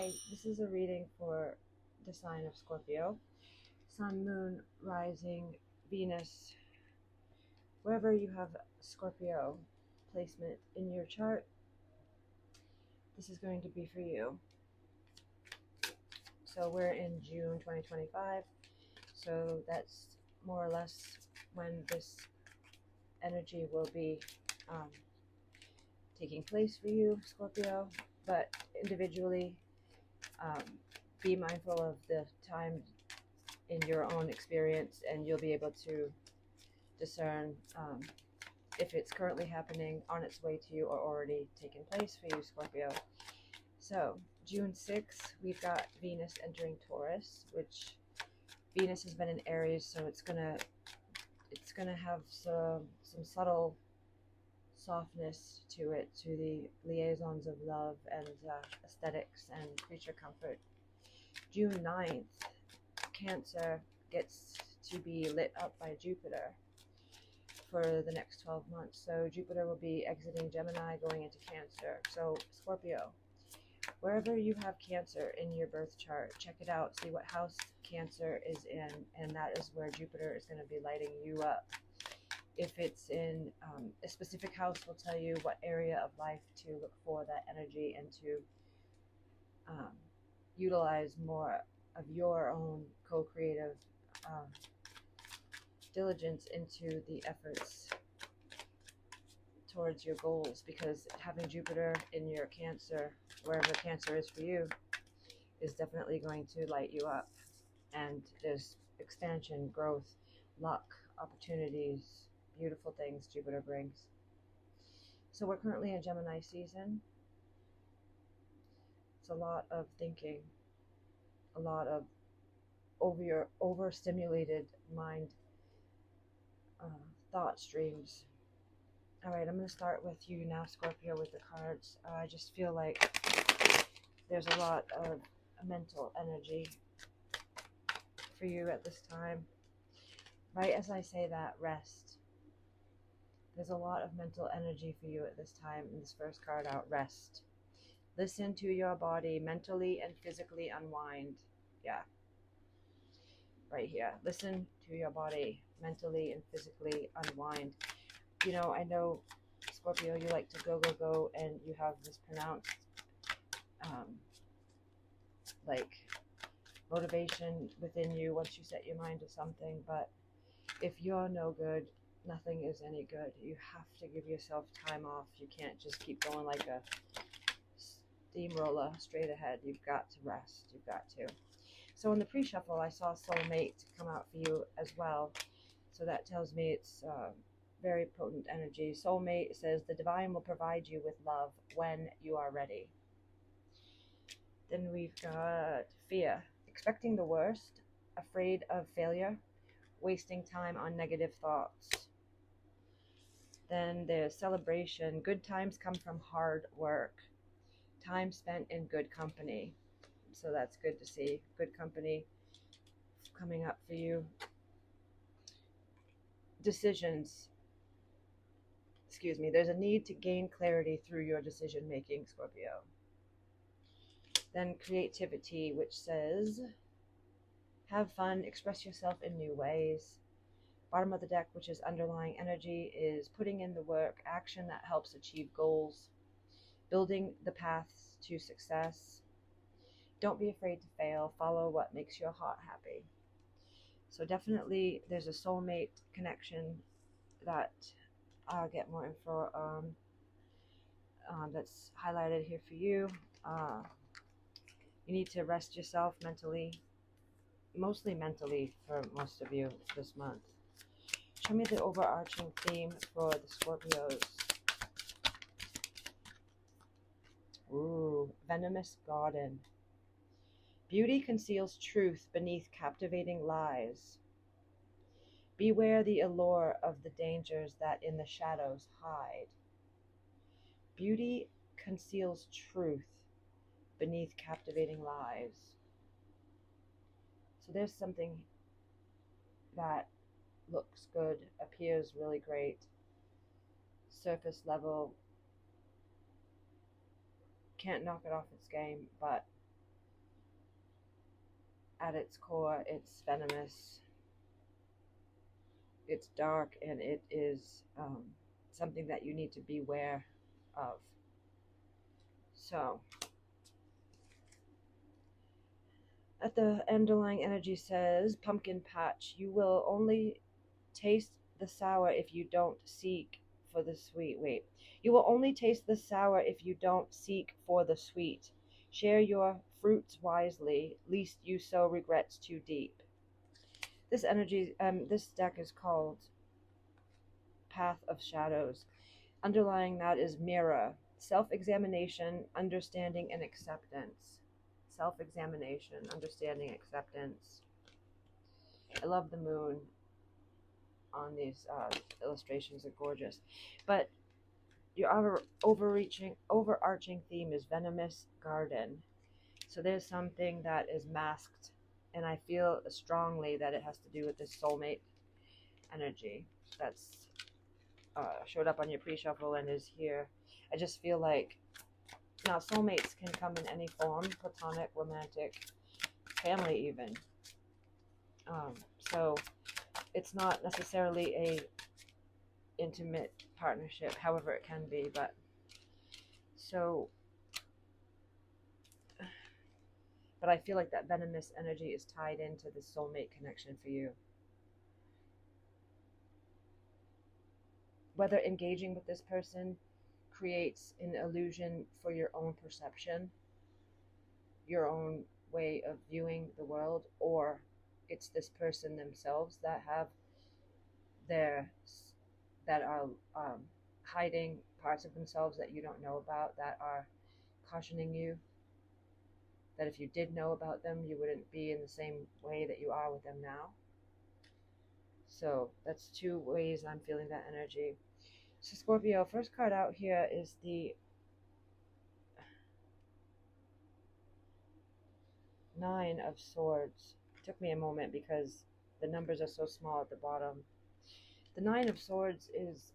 Hi, this is a reading for the sign of Scorpio. Sun, Moon, Rising, Venus. Wherever you have Scorpio placement in your chart, this is going to be for you. So we're in June 2025. So that's more or less when this energy will be taking place for you, Scorpio. But individually, be mindful of the time in your own experience, and you'll be able to discern if it's currently happening, on its way to you, or already taken place for you, Scorpio. So June 6th, we've got Venus entering Taurus, which Venus has been in Aries, so it's gonna have some subtle softness to it, to the liaisons of love and aesthetics and creature comfort. June 9th, Cancer gets to be lit up by Jupiter for the next 12 months. So Jupiter will be exiting Gemini, going into Cancer. So Scorpio, wherever you have Cancer in your birth chart, check it out, see what house Cancer is in, and that is where Jupiter is going to be lighting you up. If it's in a specific house, will tell you what area of life to look for that energy and to utilize more of your own co-creative diligence into the efforts towards your goals, because having Jupiter in your Cancer, wherever Cancer is for you, is definitely going to light you up. And there's expansion, growth, luck, opportunities, beautiful things Jupiter brings. So we're currently in Gemini season. It's a lot of thinking, a lot of overstimulated mind thought streams. All right, I'm going to start with you now, Scorpio, with the cards. I just feel like there's a lot of mental energy for you at this time. Right as I say that, rest. There's a lot of mental energy for you at this time. In this first card out, rest. Listen to your body, mentally and physically unwind. Yeah. Right here. Listen to your body, mentally and physically unwind. You know, I know, Scorpio, you like to go, and you have this pronounced, like, motivation within you once you set your mind to something. But if you're no good, nothing is any good. You have to give yourself time off. You can't just keep going like a steamroller straight ahead. You've got to rest. You've got to. So in the pre-shuffle, I saw soulmate come out for you as well. So that tells me it's very potent energy. Soulmate says the divine will provide you with love when you are ready. Then we've got fear, expecting the worst, afraid of failure, wasting time on negative thoughts. Then there's celebration. Good times come from hard work. Time spent in good company. So that's good to see. Good company coming up for you. Decisions. Excuse me. There's a need to gain clarity through your decision making, Scorpio. Then creativity, which says have fun, express yourself in new ways. Bottom of the deck, which is underlying energy, is putting in the work, action that helps achieve goals, building the paths to success. Don't be afraid to fail. Follow what makes your heart happy. So definitely there's a soulmate connection that I'll get more info that's highlighted here for you. You need to rest yourself mentally, mostly mentally for most of you this month. Show me the overarching theme for the Scorpios. Ooh, venomous garden. Beauty conceals truth beneath captivating lies. Beware the allure of the dangers that in the shadows hide. Beauty conceals truth beneath captivating lies. So there's something that looks good, appears really great, surface level, can't knock it off its game, but at its core, it's venomous, it's dark, and it is something that you need to beware of. So, at the underlying energy says, pumpkin patch, you will only taste the sour if you don't seek for the sweet. Wait. You will only taste the sour if you don't seek for the sweet. Share your fruits wisely, lest you sow regrets too deep. This energy, this deck is called Path of Shadows. Underlying that is mirror, self-examination, understanding, and acceptance. Self-examination, understanding, acceptance. I love the moon on these illustrations, are gorgeous. But your overarching theme is venomous garden. So there's something that is masked, and I feel strongly that it has to do with this soulmate energy that's showed up on your pre-shuffle and is here. I just feel like, now soulmates can come in any form, platonic, romantic, family even. So it's not necessarily a intimate partnership, however it can be, but I feel like that venomous energy is tied into the soulmate connection for you. Whether engaging with this person creates an illusion for your own perception, your own way of viewing the world, or it's this person themselves that have that are hiding parts of themselves that you don't know about, that are cautioning you that if you did know about them, you wouldn't be in the same way that you are with them now. So that's two ways I'm feeling that energy. So Scorpio, first card out here is the Nine of Swords. It took me a moment because the numbers are so small at the bottom. The Nine of Swords is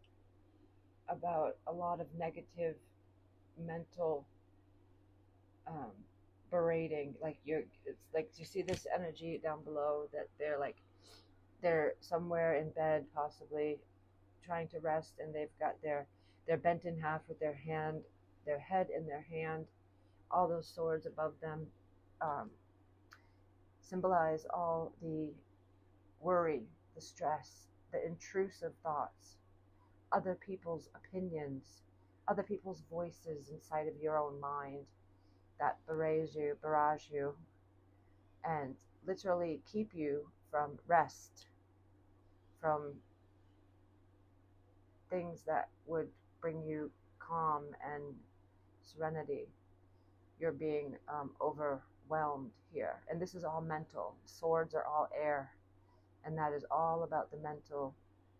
about a lot of negative mental berating. Like it's like, you see this energy down below that they're somewhere in bed, possibly trying to rest, and they're bent in half with their head in their hand. All those swords above them symbolize all the worry, the stress, the intrusive thoughts, other people's opinions, other people's voices inside of your own mind that barrage you, and literally keep you from rest, from things that would bring you calm and serenity. You're being overwhelmed here. And this is all mental. Swords are all air. And that is all about the mental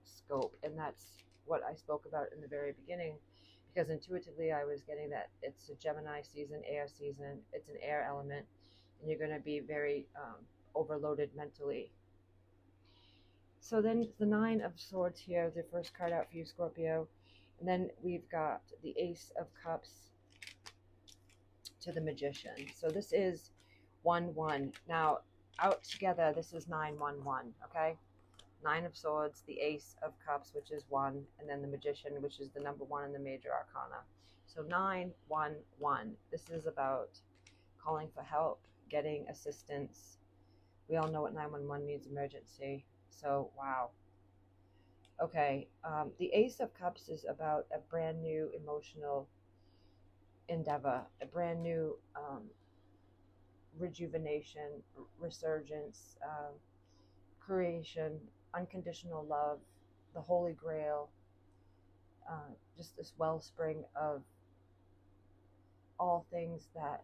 scope. And that's what I spoke about in the very beginning. Because intuitively I was getting that it's a Gemini season, air season. It's an air element. And you're going to be very overloaded mentally. So then the Nine of Swords here, the first card out for you, Scorpio. And then we've got the Ace of Cups to the Magician. So this is 1-1. Now, out together, this is 9-1-1, okay? Nine of Swords, the Ace of Cups, which is 1, and then the Magician, which is the number 1 in the major arcana. So 9-1-1. This is about calling for help, getting assistance. We all know what 911 means, emergency. So, wow. Okay, the Ace of Cups is about a brand new emotional endeavor, a brand new rejuvenation, resurgence, creation, unconditional love, the Holy Grail, just this wellspring of all things that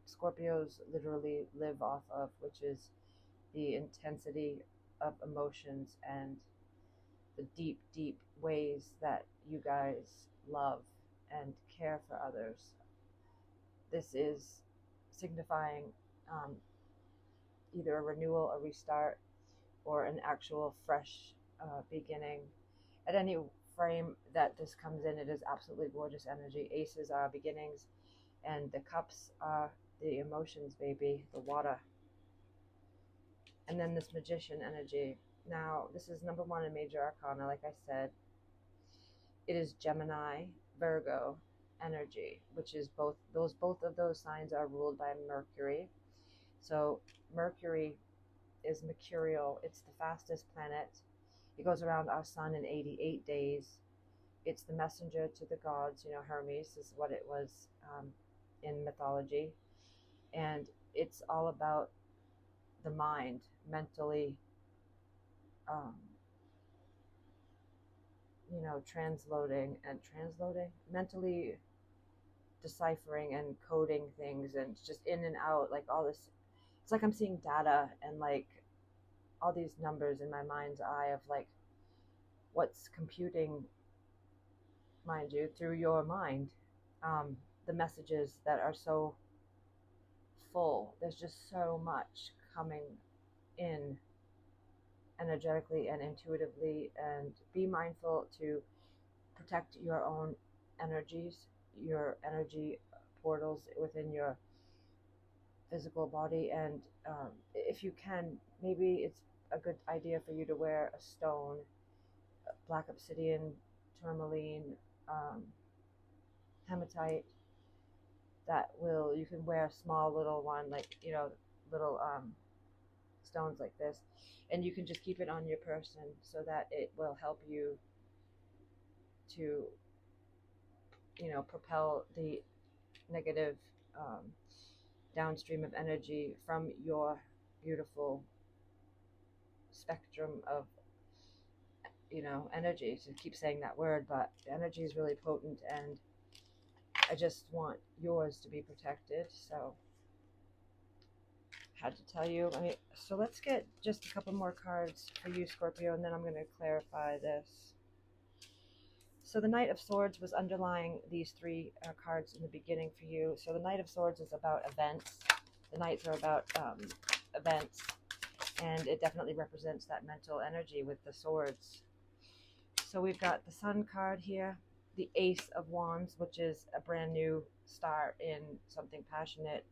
Scorpios literally live off of, which is the intensity of emotions and the deep, deep ways that you guys love and care for others. This is signifying either a renewal, a restart, or an actual fresh beginning. At any frame that this comes in, it is absolutely gorgeous energy. Aces are beginnings, and the cups are the emotions, baby, the water. And then this Magician energy. Now, this is number one in Major Arcana, like I said. It is Gemini, Virgo energy, which is both of those signs are ruled by Mercury. So Mercury is mercurial. It's the fastest planet. It goes around our sun in 88 days. It's the messenger to the gods. You know, Hermes is what it was in mythology. And it's all about the mind, mentally, you know, translating, mentally deciphering and coding things, and just in and out, like all this. It's like I'm seeing data and like all these numbers in my mind's eye of like what's computing, mind you, through your mind. The messages that are so full. There's just so much coming in energetically and intuitively, and be mindful to protect your own energies, your energy portals within your physical body. And if you can, maybe it's a good idea for you to wear a stone, black obsidian, tourmaline, hematite. That will, you can wear a small little one, like, you know, little stones like this, and you can just keep it on your person so that it will help you to, you know, propel the negative downstream of energy from your beautiful spectrum of, you know, energy. So keep saying that word, but energy is really potent, and I just want yours to be protected. So had to tell you. I mean, so let's get just a couple more cards for you, Scorpio, and then I'm going to clarify this. So the Knight of Swords was underlying these three cards in the beginning for you. So the Knight of Swords is about events. The Knights are about events, and it definitely represents that mental energy with the swords. So we've got the Sun card here, the Ace of Wands, which is a brand new start in something passionate.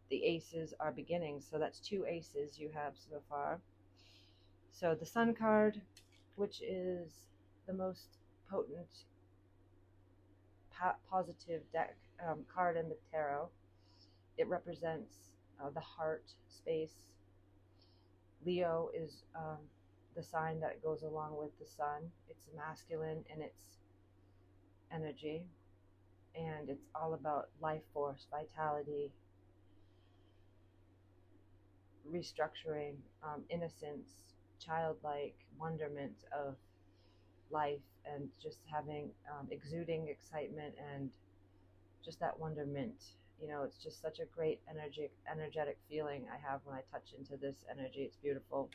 The aces are beginnings, so that's two aces you have so far. So the Sun card, which is the most potent, positive deck card in the tarot. It represents the heart space. Leo is the sign that goes along with the sun. It's masculine in its energy, and it's all about life force, vitality, restructuring, innocence, childlike wonderment of life, and just having exuding excitement and just that wonderment. You know, it's just such a great energetic feeling I have when I touch into this energy. It's beautiful.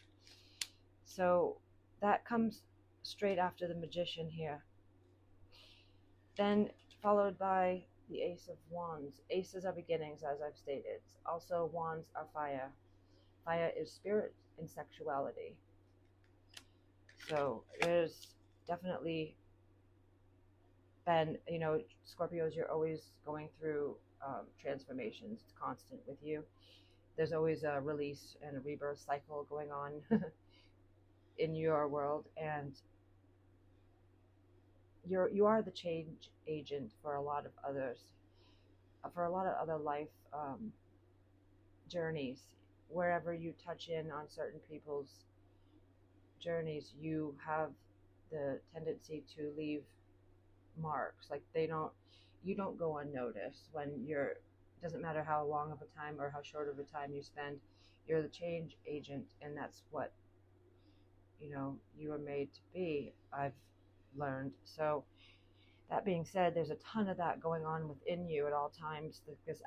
So that comes straight after the Magician here, then followed by the Ace of Wands. Aces are beginnings, as I've stated. Also, wands are fire. Fire is spirit and sexuality. So there's definitely been, you know, Scorpios, you're always going through transformations. It's constant with you. There's always a release and a rebirth cycle going on in your world, and you are the change agent for a lot of others, for a lot of other life journeys. Wherever you touch in on certain people's journeys, you have the tendency to leave marks. Like you don't go unnoticed when you're, doesn't matter how long of a time or how short of a time you spend, you're the change agent, and that's what, you know, you are made to be, I've learned. So that being said, there's a ton of that going on within you at all times, this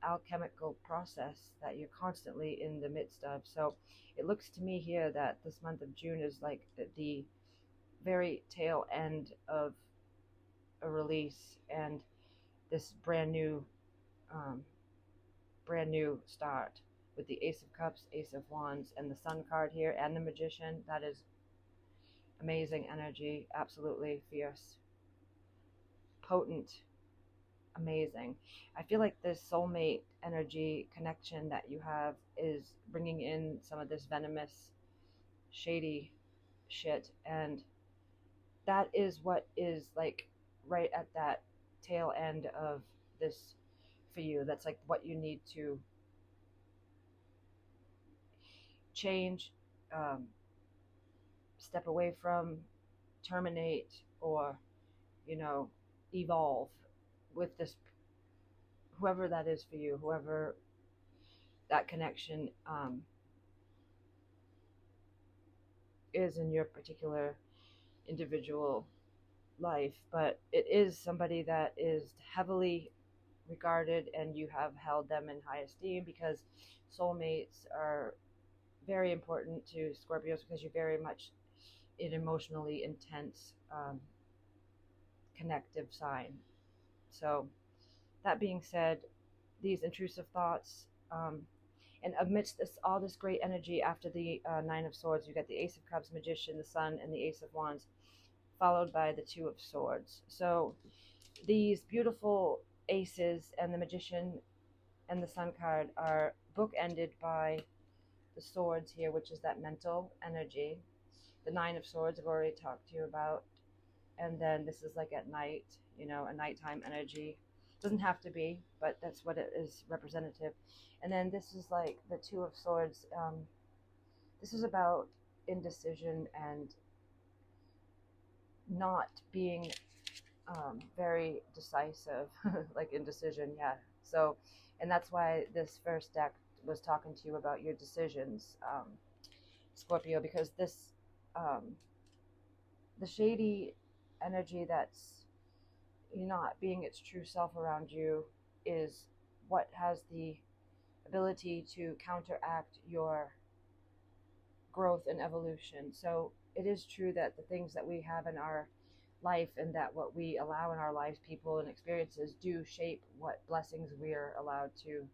alchemical process that you're constantly in the midst of. So it looks to me here that this month of June is like the very tail end of a release and this brand new start with the Ace of Cups, Ace of Wands, and the Sun card here, and the Magician. That is amazing energy, absolutely fierce, potent, amazing. I feel like this soulmate energy connection that you have is bringing in some of this venomous, shady shit, and that is what is like right at that tail end of this for you. That's like what you need to change, um, step away from, terminate, or, you know, evolve with this, whoever that is for you, whoever that connection is in your particular individual life. But it is somebody that is heavily regarded, and you have held them in high esteem, because soulmates are very important to Scorpios, because you're very much an emotionally intense, connective sign. So that being said, these intrusive thoughts, and amidst this, all this great energy, after the Nine of Swords, you get the Ace of Cups, Magician, the Sun, and the Ace of Wands, followed by the Two of Swords. So these beautiful aces and the Magician and the Sun card are bookended by the swords here, which is that mental energy. The Nine of Swords I've already talked to you about. And then this is like at night, you know, a nighttime energy. Doesn't have to be, but that's what it is representative. And then this is like the Two of Swords. This is about indecision and not being very decisive, like indecision, yeah. So, and that's why this first deck was talking to you about your decisions, Scorpio, because this, the shady energy that's not being its true self around you is what has the ability to counteract your growth and evolution. So it is true that the things that we have in our life, and that what we allow in our lives, people and experiences, do shape what blessings we're allowed to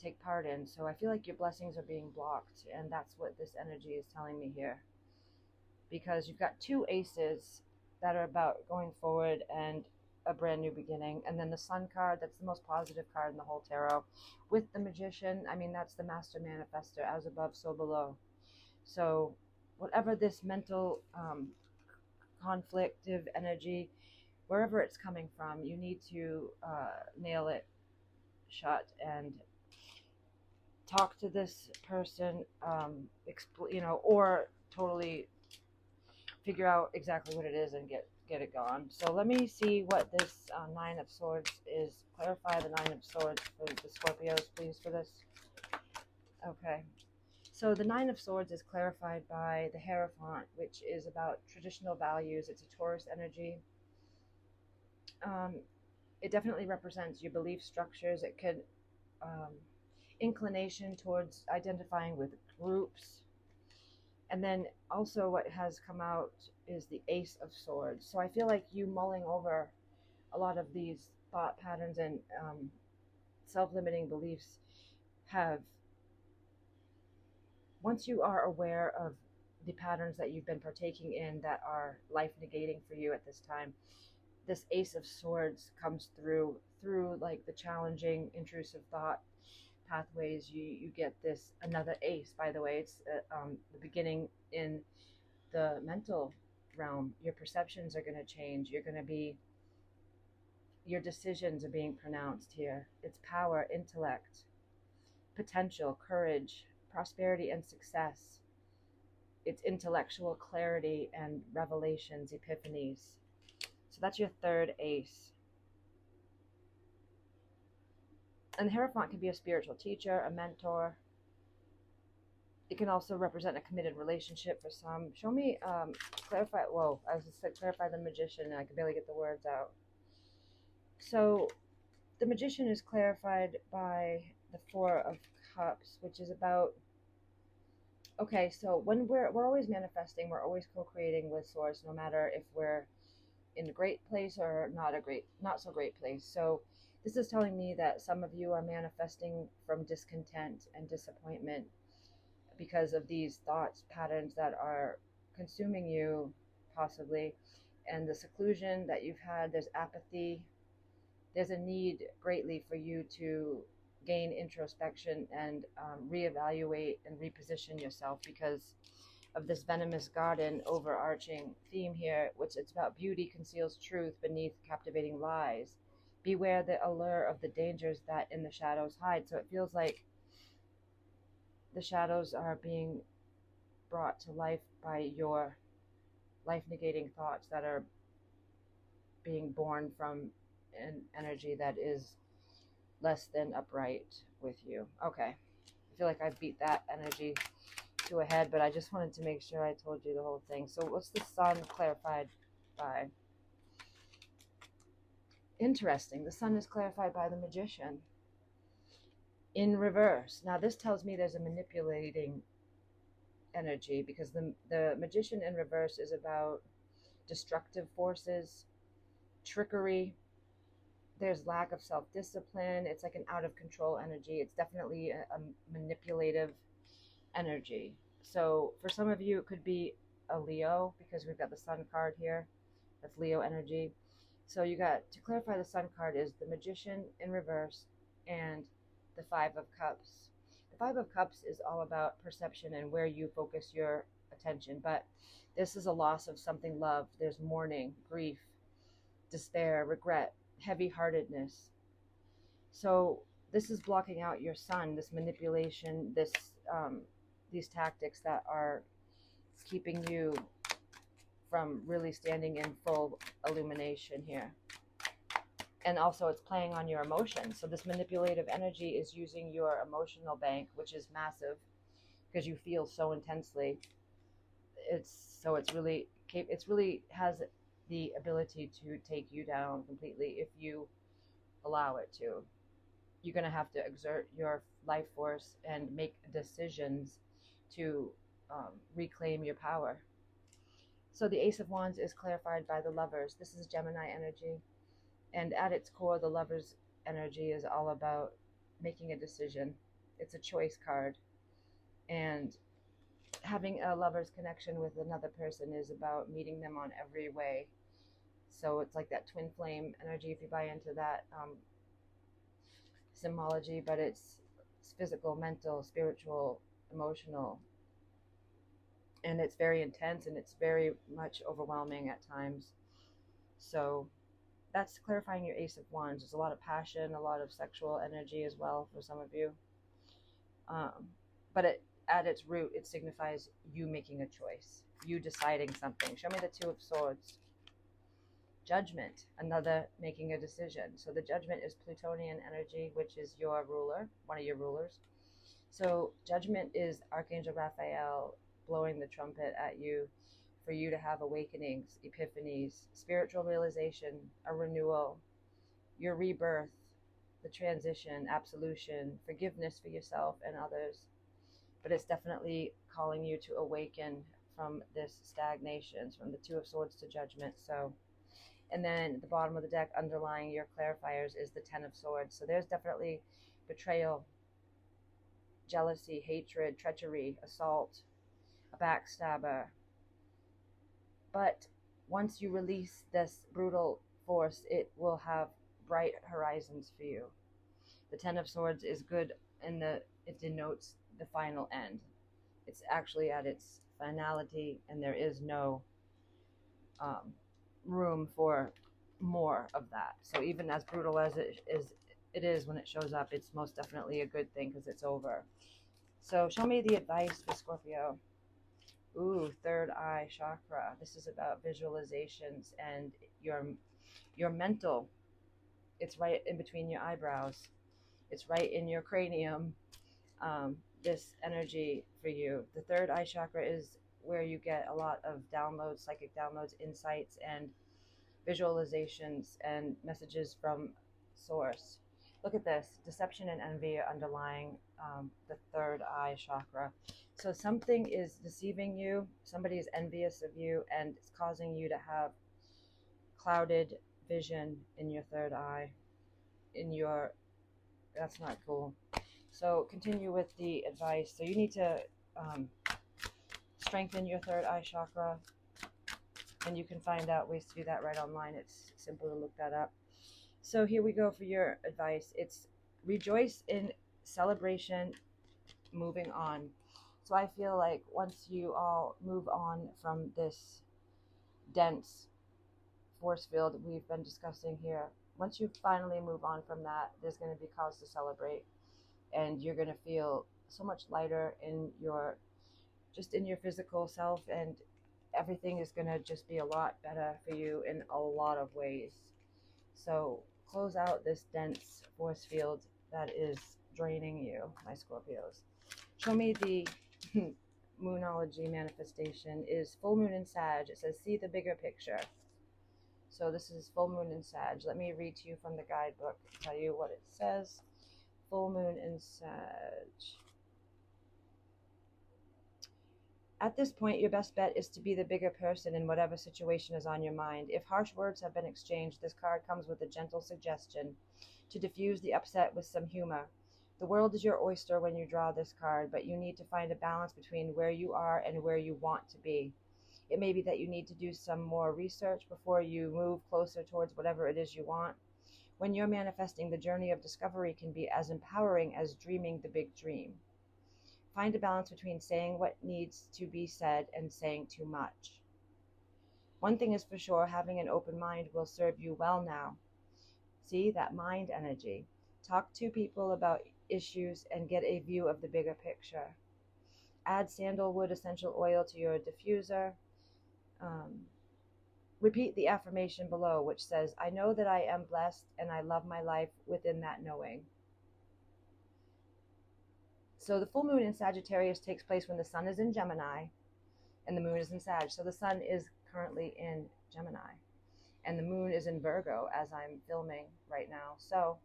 take part in. So I feel like your blessings are being blocked, and that's what this energy is telling me here, because you've got two aces that are about going forward and a brand new beginning, and then the Sun card, that's the most positive card in the whole tarot, with the Magician. I mean, that's the master manifester, as above so below. So whatever this mental conflictive energy, wherever it's coming from, you need to nail it shut and talk to this person, or totally figure out exactly what it is and get it gone. So let me see what this Nine of Swords is. Clarify the Nine of Swords for the Scorpios, please, for this. Okay. So the Nine of Swords is clarified by the Hierophant, which is about traditional values. It's a Taurus energy. It definitely represents your belief structures. It could inclination towards identifying with groups. And then also what has come out is the Ace of Swords. So I feel like you mulling over a lot of these thought patterns and self-limiting beliefs have, once you are aware of the patterns that you've been partaking in that are life negating for you at this time, this Ace of Swords comes through like the challenging, intrusive thought pathways. You get this another ace. By the way, it's the beginning in the mental realm. Your perceptions are going to change. Your decisions are being pronounced here. It's power, intellect, potential, courage, prosperity, and success. It's intellectual clarity and revelations, epiphanies. So that's your third ace. And the Hierophant can be a spiritual teacher, a mentor. It can also represent a committed relationship for some. Show me, clarify, whoa, I was just like, clarify the Magician, and I could barely get the words out. So the Magician is clarified by the Four of Cups, which is about, okay, so when we're always manifesting, we're always co-creating with Source, no matter if we're in a great place or not so great place. So this is telling me that some of you are manifesting from discontent and disappointment because of these thoughts patterns that are consuming you, possibly, and the seclusion that you've had. There's apathy, there's a need greatly for you to gain introspection and reevaluate and reposition yourself, because of this venomous garden overarching theme here, which it's about beauty conceals truth beneath captivating lies. Beware the allure of the dangers that in the shadows hide. So it feels like the shadows are being brought to life by your life negating thoughts that are being born from an energy that is less than upright with you. Okay. I feel like I beat that energy to a head, but I just wanted to make sure I told you the whole thing. So what's the sun clarified by? Interesting. The sun is clarified by the magician in reverse. Now this tells me there's a manipulating energy, because the magician in reverse is about destructive forces, trickery. There's lack of self-discipline. It's like an out of control energy. It's definitely a manipulative energy. So for some of you, it could be a Leo, because we've got the sun card here. That's Leo energy. So you got, to clarify, the sun card is the magician in reverse and the 5 of cups. The 5 of cups is all about perception and where you focus your attention, but this is a loss of something loved. There's mourning, grief, despair, regret, heavy-heartedness. So this is blocking out your sun, this manipulation, this these tactics that are keeping you from really standing in full illumination here. And also it's playing on your emotions. So this manipulative energy is using your emotional bank, which is massive because you feel so intensely. It's really has the ability to take you down completely if you allow it to. You're going to have to exert your life force and make decisions to reclaim your power. So the Ace of Wands is clarified by the Lovers. This is Gemini energy. And at its core, the Lovers energy is all about making a decision. It's a choice card. And having a lover's connection with another person is about meeting them on every way. So it's like that twin flame energy, if you buy into that symbology, but it's physical, mental, spiritual, emotional, and it's very intense and it's very much overwhelming at times. So that's clarifying your Ace of Wands. There's a lot of passion, a lot of sexual energy as well for some of you, but at its root it signifies you making a choice, you deciding something. Show me the Two of Swords. Judgment, another making a decision. So the Judgment is Plutonian energy, which is your ruler, one of your rulers. So Judgment is Archangel Raphael blowing the trumpet at you for you to have awakenings, epiphanies, spiritual realization, a renewal, your rebirth, the transition, absolution, forgiveness for yourself and others. But it's definitely calling you to awaken from this stagnation, from the Two of Swords to Judgment. So, and then at the bottom of the deck, underlying your clarifiers, is the Ten of Swords. So there's definitely betrayal, jealousy, hatred, treachery, assault, a backstabber. But once you release this brutal force, it will have bright horizons for you. The Ten of Swords is good in it denotes the final end. It's actually at its finality, and there is no room for more of that. So even as brutal as it is when it shows up, it's most definitely a good thing because it's over. So show me the advice for Scorpio. Ooh, third eye chakra. This is about visualizations and your mental. It's right in between your eyebrows. It's right in your cranium. This energy for you. The third eye chakra is where you get a lot of downloads, psychic downloads, insights, and visualizations and messages from source. Look at this. Deception and envy are underlying the third eye chakra. So something is deceiving you. Somebody is envious of you, and it's causing you to have clouded vision in your third eye. That's not cool. So continue with the advice. So you need to strengthen your third eye chakra, and you can find out ways to do that right online. It's simple to look that up. So here we go for your advice. It's rejoice in celebration, moving on. So I feel like once you all move on from this dense force field we've been discussing here, once you finally move on from that, there's going to be cause to celebrate, and you're going to feel so much lighter in your, just in your physical self, and everything is going to just be a lot better for you in a lot of ways. So close out this dense force field that is draining you, my Scorpios. Show me the Moonology manifestation is full moon in Sag. It says, see the bigger picture. So this is full moon in Sag. Let me read to you from the guidebook, tell you what it says. Full moon in Sag. At this point, your best bet is to be the bigger person in whatever situation is on your mind. If harsh words have been exchanged, this card comes with a gentle suggestion to diffuse the upset with some humor. The world is your oyster when you draw this card, but you need to find a balance between where you are and where you want to be. It may be that you need to do some more research before you move closer towards whatever it is you want. When you're manifesting, the journey of discovery can be as empowering as dreaming the big dream. Find a balance between saying what needs to be said and saying too much. One thing is for sure, having an open mind will serve you well now. See that mind energy. Talk to people about issues and get a view of the bigger picture. Add sandalwood essential oil to your diffuser. Repeat the affirmation below, which says, I know that I am blessed and I love my life within that knowing. So the full moon in Sagittarius takes place when the sun is in Gemini and the moon is in Sag. So the sun is currently in Gemini and the moon is in Virgo as I'm filming right now. So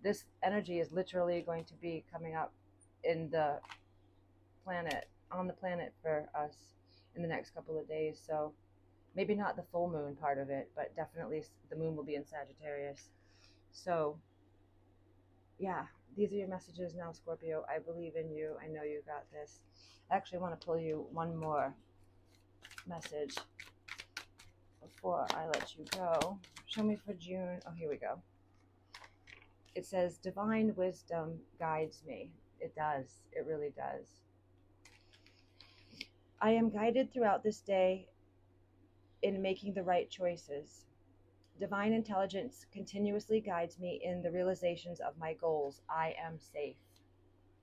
this energy is literally going to be coming up in the planet, on the planet for us in the next couple of days. So maybe not the full moon part of it, but definitely the moon will be in Sagittarius. So yeah, these are your messages now, Scorpio. I believe in you. I know you got this. I actually want to pull you one more message before I let you go. Show me for June. Oh, here we go. It says, divine wisdom guides me. It does. It really does. I am guided throughout this day in making the right choices. Divine intelligence continuously guides me in the realizations of my goals. I am safe.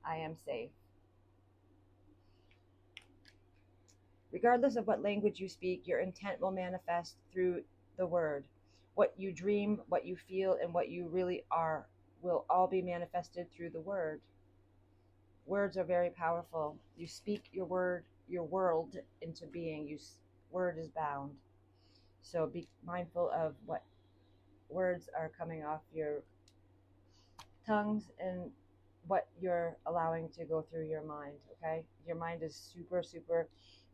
I am safe. Regardless of what language you speak, your intent will manifest through the word. What you dream, what you feel, and what you really are will all be manifested through the word. Words are very powerful. You speak your word, your world into being. Word is bound. So be mindful of what words are coming off your tongues and what you're allowing to go through your mind, okay? Your mind is super, super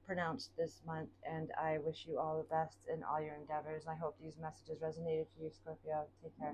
pronounced this month, and I wish you all the best in all your endeavors. I hope these messages resonated for you, Scorpio. Take care.